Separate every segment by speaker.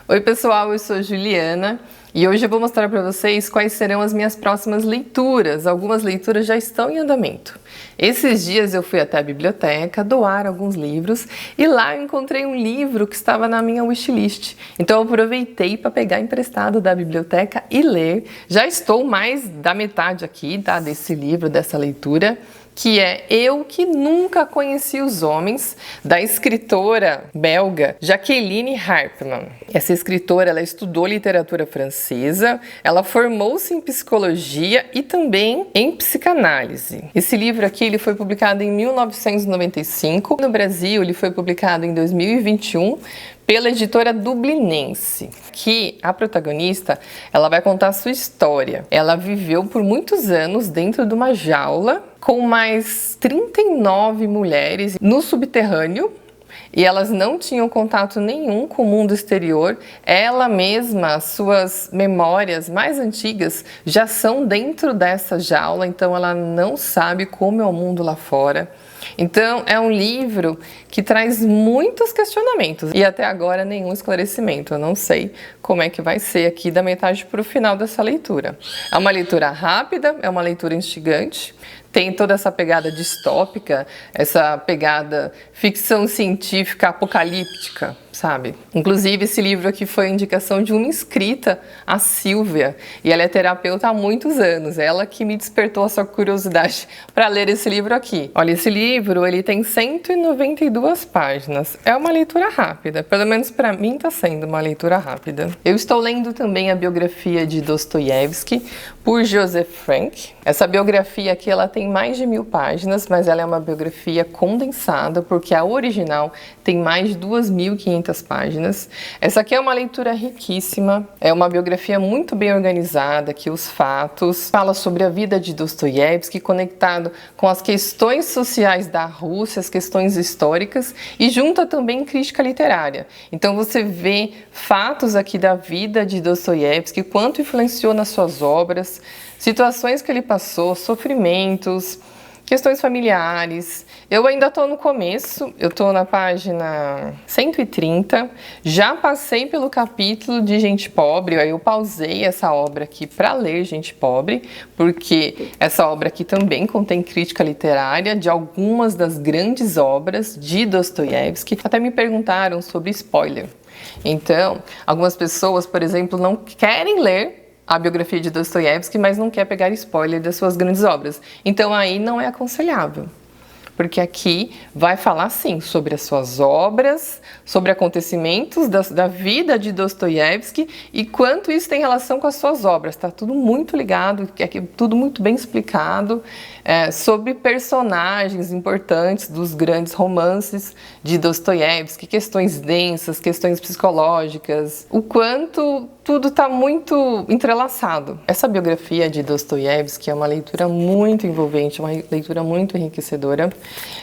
Speaker 1: Oi pessoal, eu sou Juliana e hoje eu vou mostrar para vocês quais serão as minhas próximas leituras. Algumas leituras já estão em andamento. Esses dias eu fui até a biblioteca doar alguns livros e lá eu encontrei um livro que estava na minha wishlist. Então eu aproveitei para pegar emprestado da biblioteca e ler. Já estou mais da metade aqui, tá, desse livro, dessa leitura, que é Eu que Nunca Conheci os Homens, da escritora belga Jacqueline Harpman. Essa escritora, ela estudou literatura francesa, ela formou-se em psicologia e também em psicanálise. Esse livro aqui, ele foi publicado em 1995, no Brasil ele foi publicado em 2021, pela editora Dublinense, que a protagonista, ela vai contar a sua história. Ela viveu por muitos anos dentro de uma jaula com mais 39 mulheres no subterrâneo e elas não tinham contato nenhum com o mundo exterior. Ela mesma, suas memórias mais antigas já são dentro dessa jaula, então ela não sabe como é o mundo lá fora. Então é um livro que traz muitos questionamentos e até agora nenhum esclarecimento. Eu não sei como é que vai ser aqui da metade para o final dessa leitura. É uma leitura rápida, é uma leitura instigante, tem toda essa pegada distópica, essa pegada ficção científica apocalíptica, sabe? Inclusive esse livro aqui foi a indicação de uma inscrita, a Silvia, e ela é terapeuta há muitos anos. Ela que me despertou essa curiosidade para ler esse livro aqui. Olha, esse livro, ele tem 192 páginas. É uma leitura rápida, pelo menos para mim está sendo uma leitura rápida. Eu estou lendo também a biografia de Dostoiévski por Joseph Frank. Essa biografia aqui, ela tem mais de 1000 páginas, mas ela é uma biografia condensada, porque a original tem mais de 2500 páginas. Essa aqui é uma leitura riquíssima, é uma biografia muito bem organizada, que os fatos fala sobre a vida de Dostoiévski conectado com as questões sociais da Rússia, as questões históricas e junta também crítica literária. Então você vê fatos aqui da vida de Dostoiévski, quanto influenciou nas suas obras, situações que ele passou, sofrimentos, questões familiares. Eu ainda estou no começo, eu estou na página 130, já passei pelo capítulo de Gente Pobre, aí eu pausei essa obra aqui para ler Gente Pobre, porque essa obra aqui também contém crítica literária de algumas das grandes obras de Dostoiévski. Até me perguntaram sobre spoiler. Então, algumas pessoas, por exemplo, não querem ler a biografia de Dostoiévski, mas não quer pegar spoiler das suas grandes obras. Então aí não é aconselhável, porque aqui vai falar sim sobre as suas obras, sobre acontecimentos da vida de Dostoiévski e quanto isso tem relação com as suas obras. Está tudo muito ligado, tudo muito bem explicado, sobre personagens importantes dos grandes romances de Dostoiévski, questões densas, questões psicológicas, o quanto tudo está muito entrelaçado. Essa biografia de Dostoiévski é uma leitura muito envolvente, uma leitura muito enriquecedora.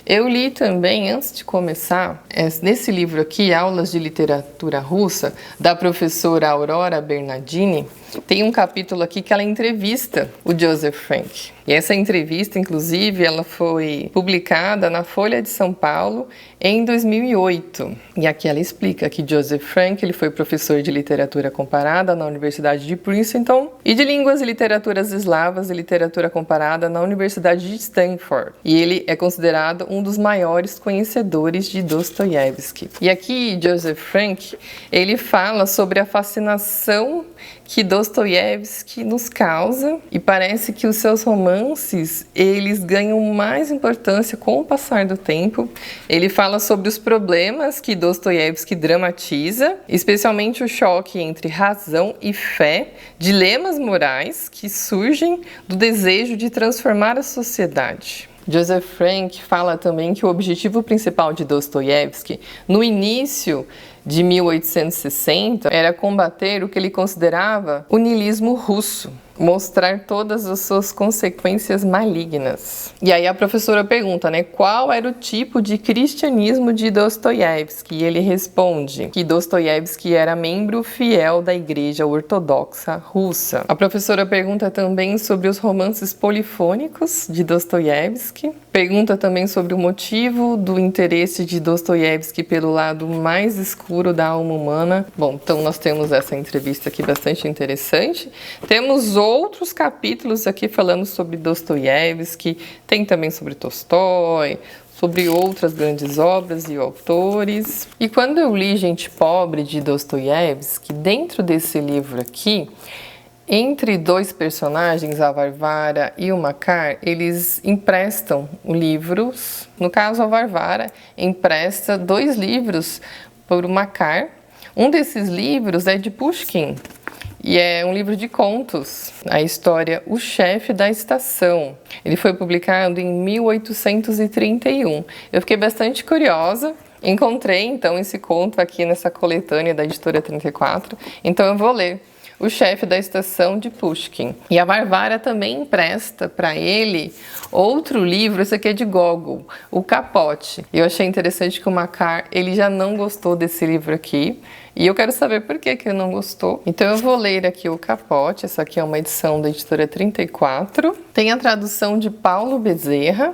Speaker 1: Eu li também, antes de começar, nesse livro aqui, Aulas de Literatura Russa, da professora Aurora Bernardini, tem um capítulo aqui que ela entrevista o Joseph Frank. E essa entrevista, inclusive, ela foi publicada na Folha de São Paulo em 2008. E aqui ela explica que Joseph Frank, ele foi professor de literatura comparada na Universidade de Princeton e de línguas e literaturas eslavas e literatura comparada na Universidade de Stanford. E ele é considerado um dos maiores conhecedores de Dostoiévski. E aqui Joseph Frank, ele fala sobre a fascinação que Dostoiévski nos causa e parece que os seus romances, eles ganham mais importância com o passar do tempo. Ele fala sobre os problemas que Dostoiévski dramatiza, especialmente o choque entre razão e fé, dilemas morais que surgem do desejo de transformar a sociedade. Joseph Frank fala também que o objetivo principal de Dostoiévski, no início de 1860, era combater o que ele considerava o niilismo russo. mostrar todas as suas consequências malignas. E aí a professora pergunta, né, qual era o tipo de cristianismo de Dostoiévski? E ele responde que Dostoiévski era membro fiel da Igreja Ortodoxa Russa. A professora pergunta também sobre os romances polifônicos de Dostoiévski. Pergunta também sobre o motivo do interesse de Dostoiévski pelo lado mais escuro da alma humana. Bom, então nós temos essa entrevista aqui bastante interessante. Temos outros capítulos aqui falando sobre Dostoiévski, tem também sobre Tolstói, sobre outras grandes obras e autores. E quando eu li Gente Pobre de Dostoiévski, dentro desse livro aqui, entre dois personagens, a Varvara e o Makar, eles emprestam livros. No caso, a Varvara empresta 2 livros para o Makar. Um desses livros é de Pushkin e é um livro de contos, a história O Chefe da Estação. Ele foi publicado em 1831. Eu fiquei bastante curiosa. Encontrei, então, esse conto aqui nessa coletânea da Editora 34. Então, eu vou ler O Chefe da Estação, de Pushkin. E a Varvara também empresta para ele outro livro, esse aqui é de Gogol, O Capote. E eu achei interessante que o Makar, ele já não gostou desse livro aqui. E eu quero saber por que ele não gostou. Então eu vou ler aqui O Capote. Essa aqui é uma edição da Editora 34. Tem a tradução de Paulo Bezerra.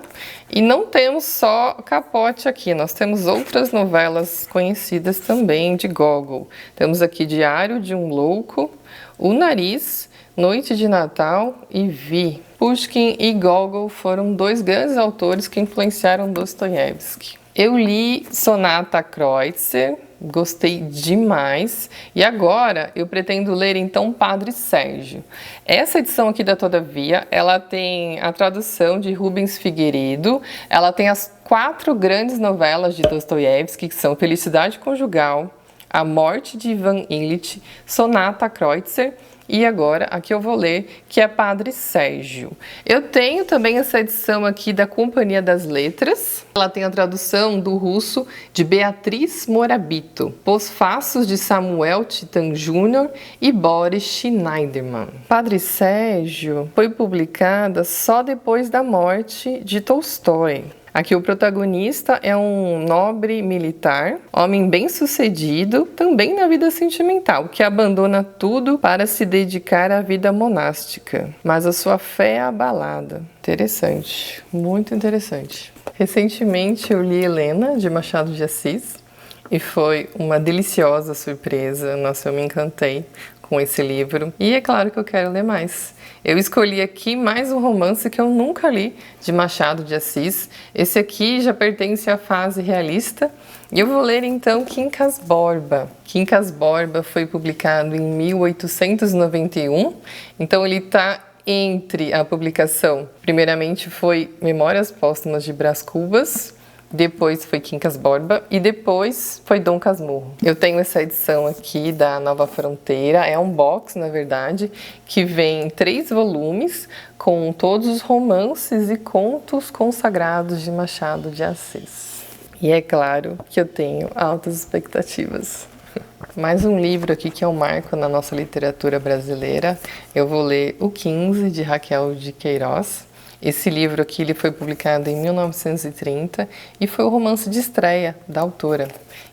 Speaker 1: E não temos só Capote aqui, nós temos outras novelas conhecidas também de Gogol. Temos aqui Diário de um Louco, O Nariz, Noite de Natal e Vi. Pushkin e Gogol foram 2 grandes autores que influenciaram Dostoiévski. Eu li Sonata Kreutzer, gostei demais. E agora eu pretendo ler então Padre Sérgio. Essa edição aqui da Todavia, ela tem a tradução de Rubens Figueiredo, ela tem as 4 grandes novelas de Dostoiévski, que são Felicidade Conjugal, A Morte de Ivan Ilitch, Sonata Kreutzer, e agora, aqui eu vou ler, que é Padre Sérgio. Eu tenho também essa edição aqui da Companhia das Letras. Ela tem a tradução do russo de Beatriz Morabito, Pós-Faços de Samuel Titan Jr. e Boris Schneiderman. Padre Sérgio foi publicada só depois da morte de Tolstói. Aqui o protagonista é um nobre militar, homem bem-sucedido, também na vida sentimental, que abandona tudo para se dedicar à vida monástica. Mas a sua fé é abalada. Interessante, muito interessante. Recentemente eu li Helena, de Machado de Assis, e foi uma deliciosa surpresa. Nossa, eu me encantei com esse livro. E é claro que eu quero ler mais. Eu escolhi aqui mais um romance que eu nunca li, de Machado de Assis. Esse aqui já pertence à fase realista. E eu vou ler então Quincas Borba. Quincas Borba foi publicado em 1891. Então ele está entre a publicação. Primeiramente foi Memórias Póstumas de Brás Cubas, depois foi Quincas Borba e depois foi Dom Casmurro. Eu tenho essa edição aqui da Nova Fronteira, é um box, na verdade, que vem 3 volumes com todos os romances e contos consagrados de Machado de Assis. E é claro que eu tenho altas expectativas. Mais um livro aqui que é um marco na nossa literatura brasileira. Eu vou ler O 15, de Raquel de Queiroz. Esse livro aqui ele foi publicado em 1930 e foi o romance de estreia da autora.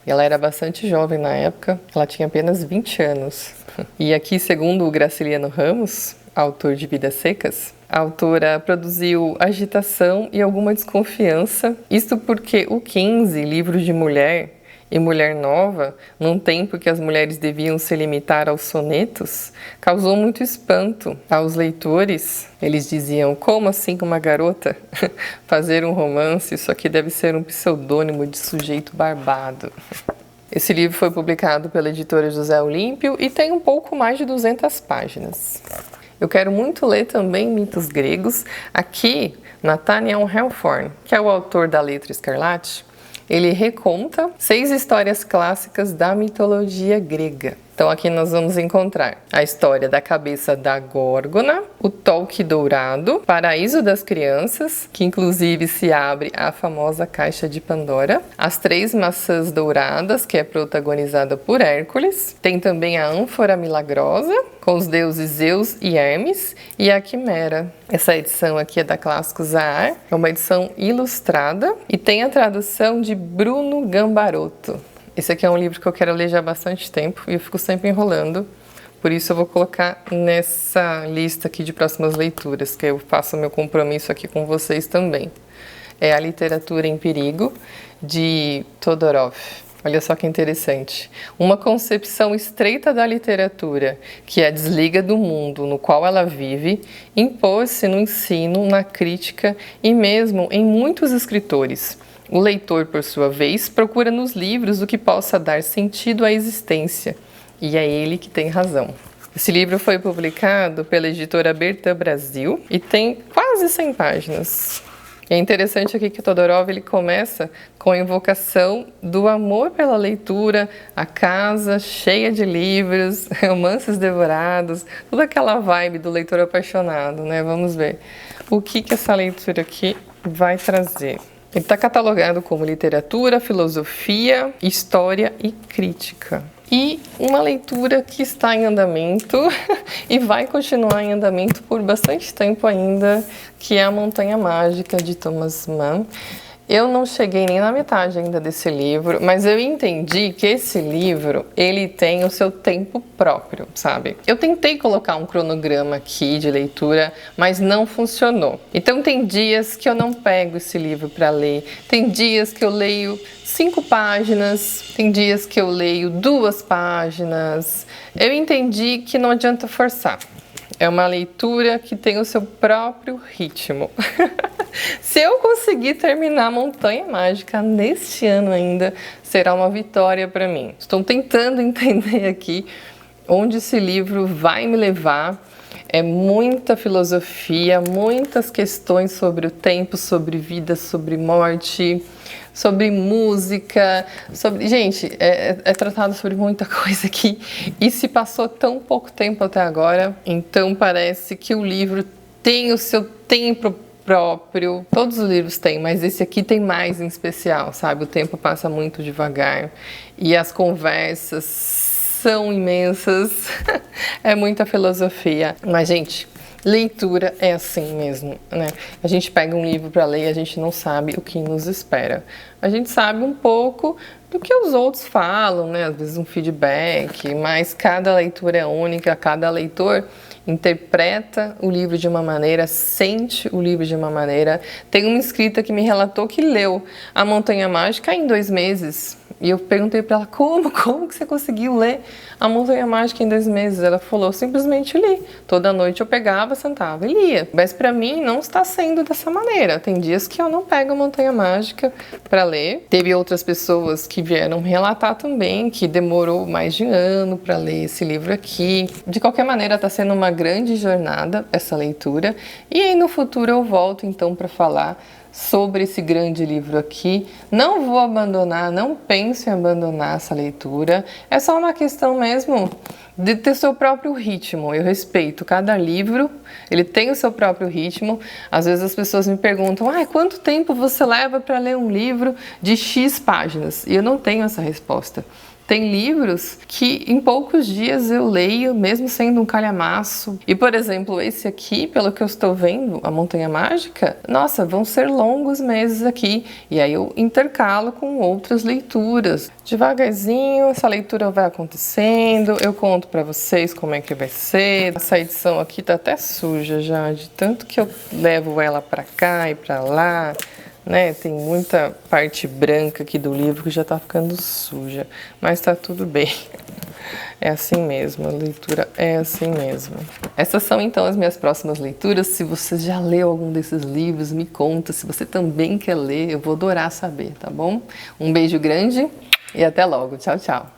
Speaker 1: Ela era bastante jovem na época, ela tinha apenas 20 anos. E aqui, segundo o Graciliano Ramos, autor de Vidas Secas, a autora produziu agitação e alguma desconfiança. Isto porque o 15, livro de mulher, e Mulher Nova, num tempo que as mulheres deviam se limitar aos sonetos, causou muito espanto aos leitores. Eles diziam, como assim uma garota fazer um romance? Isso aqui deve ser um pseudônimo de sujeito barbado. Esse livro foi publicado pela editora José Olímpio e tem um pouco mais de 200 páginas. Eu quero muito ler também Mitos Gregos. Aqui, Nathaniel Hawthorne, que é o autor da Letra Escarlate, ele reconta 6 histórias clássicas da mitologia grega. Então aqui nós vamos encontrar a história da cabeça da Górgona, o toque dourado, Paraíso das Crianças, que inclusive se abre a famosa caixa de Pandora, as 3 maçãs douradas, que é protagonizada por Hércules, tem também a ânfora milagrosa, com os deuses Zeus e Hermes, e a Quimera. Essa edição aqui é da Clássicos Zaar, é uma edição ilustrada e tem a tradução de Bruno Gambarotto. Esse aqui é um livro que eu quero ler já há bastante tempo e eu fico sempre enrolando, por isso eu vou colocar nessa lista aqui de próximas leituras, que eu faço o meu compromisso aqui com vocês também. É A Literatura em Perigo, de Todorov. Olha só que interessante. Uma concepção estreita da literatura, que a desliga do mundo no qual ela vive, impôs-se no ensino, na crítica e mesmo em muitos escritores. O leitor, por sua vez, procura nos livros o que possa dar sentido à existência, e é ele que tem razão. Esse livro foi publicado pela editora Bertrand Brasil e tem quase 100 páginas. E é interessante aqui que Todorov ele começa com a invocação do amor pela leitura, a casa cheia de livros, romances devorados, toda aquela vibe do leitor apaixonado, né? Vamos ver o que essa leitura aqui vai trazer. Ele está catalogado como literatura, filosofia, história e crítica. E uma leitura que está em andamento e vai continuar em andamento por bastante tempo ainda, que é A Montanha Mágica, de Thomas Mann. Eu não cheguei nem na metade ainda desse livro, mas eu entendi que esse livro, ele tem o seu tempo próprio, sabe? Eu tentei colocar um cronograma aqui de leitura, mas não funcionou. Então tem dias que eu não pego esse livro para ler, tem dias que eu leio 5 páginas, tem dias que eu leio 2 páginas. Eu entendi que não adianta forçar. É uma leitura que tem o seu próprio ritmo. Se eu conseguir terminar a Montanha Mágica neste ano ainda, será uma vitória para mim. Estou tentando entender aqui onde esse livro vai me levar. É muita filosofia, muitas questões sobre o tempo, sobre vida, sobre morte, sobre música, sobre... Gente, é tratado sobre muita coisa aqui e se passou tão pouco tempo até agora, então parece que o livro tem o seu tempo próprio. Todos os livros têm, mas esse aqui tem mais em especial, sabe? O tempo passa muito devagar e as conversas são imensas. É muita filosofia. Mas, gente, leitura é assim mesmo, né? A gente pega um livro para ler e a gente não sabe o que nos espera. A gente sabe um pouco do que os outros falam, né? Às vezes um feedback, mas cada leitura é única, cada leitor interpreta o livro de uma maneira, sente o livro de uma maneira. Tem uma inscrita que me relatou que leu A Montanha Mágica em 2 meses. E eu perguntei para ela, como que você conseguiu ler A Montanha Mágica em 2 meses? Ela falou, simplesmente li. Toda noite eu pegava, sentava e lia. Mas para mim não está sendo dessa maneira. Tem dias que eu não pego A Montanha Mágica para ler. Teve outras pessoas que vieram me relatar também, que demorou mais de 1 ano para ler esse livro aqui. De qualquer maneira, está sendo uma grande jornada essa leitura. E aí no futuro eu volto então para falar sobre esse grande livro aqui. Não vou abandonar, não penso em abandonar essa leitura. É só uma questão mesmo de ter seu próprio ritmo. Eu respeito cada livro, ele tem o seu próprio ritmo. Às vezes as pessoas me perguntam, quanto tempo você leva para ler um livro de X páginas? E eu não tenho essa resposta. Tem livros que em poucos dias eu leio, mesmo sendo um calhamaço. E, por exemplo, esse aqui, pelo que eu estou vendo, A Montanha Mágica, nossa, vão ser longos meses aqui. E aí eu intercalo com outras leituras. Devagarzinho, essa leitura vai acontecendo, eu conto para vocês como é que vai ser. Essa edição aqui tá até suja já, de tanto que eu levo ela para cá e para lá. Né? Tem muita parte branca aqui do livro que já tá ficando suja, mas tá tudo bem. É assim mesmo, a leitura é assim mesmo. Essas são então as minhas próximas leituras. Se você já leu algum desses livros, me conta. Se você também quer ler, eu vou adorar saber, tá bom? Um beijo grande e até logo. Tchau, tchau.